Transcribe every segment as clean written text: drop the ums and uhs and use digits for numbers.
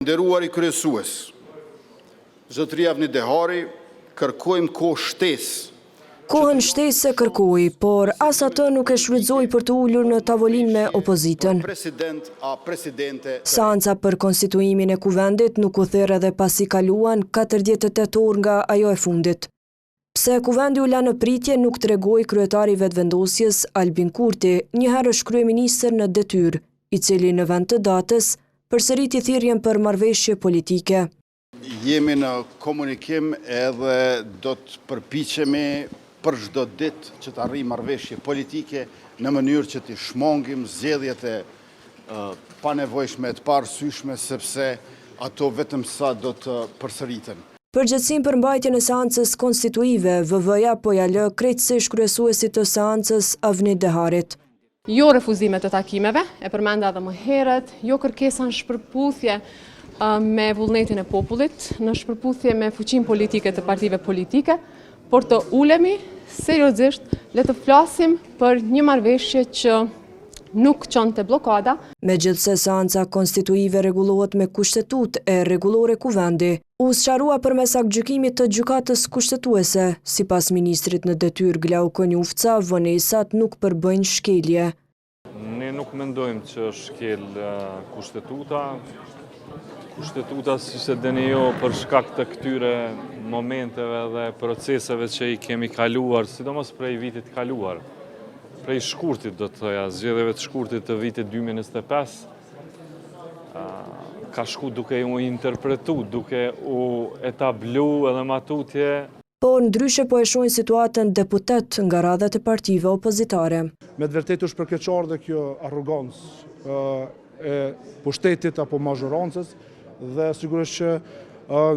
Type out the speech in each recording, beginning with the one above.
Nderuari kryesues, zotëria Avni Dehari, kërkojmë kohë shtesë. Kohën shtesë kërkoi, por as atë nuk e shfrytëzoi për të ulur në tavolinë me opozitën. Seanca për konstituimin e kuvendit nuk u therr edhe pasi kaluan 48 orë nga ajo e fundit. Pse kuvendi u la në pritje nuk tregoi kryetari i vetëvendosjes Albin Kurti, njëherë është kryeministër në detyrë, i cili në vend të datës përsëriti thirrjen për marrëveshje politike. Jemi në komunikim edhe do të përpiqemi për çdo ditë që të arrijmë marrëveshje politike në mënyrë që të shmangim zgjedhjet e panevojshme të parësyshme, sepse ato vetëm sa do të përsëriten. Përgjegjësinë për mbajtjen e seancës konstituive, VV-ja po ja lë krejtësisht kryesuesit të seancës Avni Deharit. Jo refuzimet e takimeve, e përmenda edhe më herët, jo kërkesa në shpërputhje me vullnetin e popullit, në shpërputhje me fuqinë politike të partive politike, por të ulemi seriozisht, le të flasim për një marrëveshje që nuk çonte bllokada. Megjithse seanca konstituive rregullohet me kushtetutë e rregullore kuvendi, u sqarua përmes aktgjykimit të gjykatës kushtetuese, sipas ministrit në detyrë Glauko Njufca, vonesat nuk përbëjnë shkelje. Ne nuk mendojmë që shkel kushtetuta. Kushtetuta, si se dini jo, për shkak të këtyre momenteve dhe proceseve që i kemi kaluar, sidomos prej vitit kaluar, prej shkurtit do të thoja, zgjedhjeve të shkurtit të vitit 2025, ka shku duke u interpretu, duke u etablu edhe matutje. Por ndryshe po e shohin situatën deputet nga radhat e partive opozitare. Me të vërtetë është përkeqar dhe kjo arrogancë e pushtetit apo mazhorancës dhe sigurisht që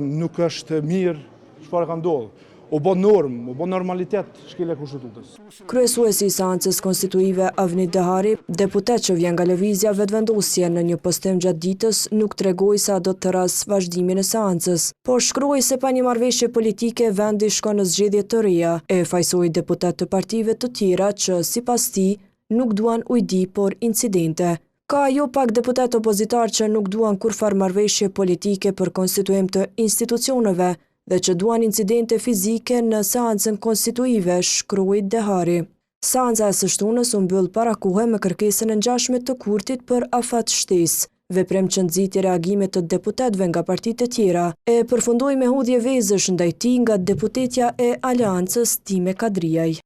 nuk është mirë çfarë ka ndodhur. U bë normë, u bë normalitet shkelja e kushtetutës. Kryesuesi i seancës konstituive Avni Dehari, deputet që vjen nga lëvizja vetëvendosje, në një postim gjatë ditës nuk tregoi sa do të ras vazhdimin e seancës, por shkroi se pa një marrëveshje politike vendi shkon në zgjedhje të reja, e fajsoi deputet të partive të tjera që sipas tij nuk duan ujdi por incidente. Ka jo pak deputet opozitar që nuk duan kurfar marrëveshje politike për konstituim të institucioneve dhe që duan incidente fizike në seancën konstituive, shkroi Dehari. Seanca e së shtunës u mbyll para kohe me kërkesën e ngjashme të Kurtit për afat shtesë, veprim që nxiti reagimet të deputetëve nga partitë e tjera, e përfundoi me hudhje vezësh ndaj tij nga deputetja e Aleancës Time Kadriaj.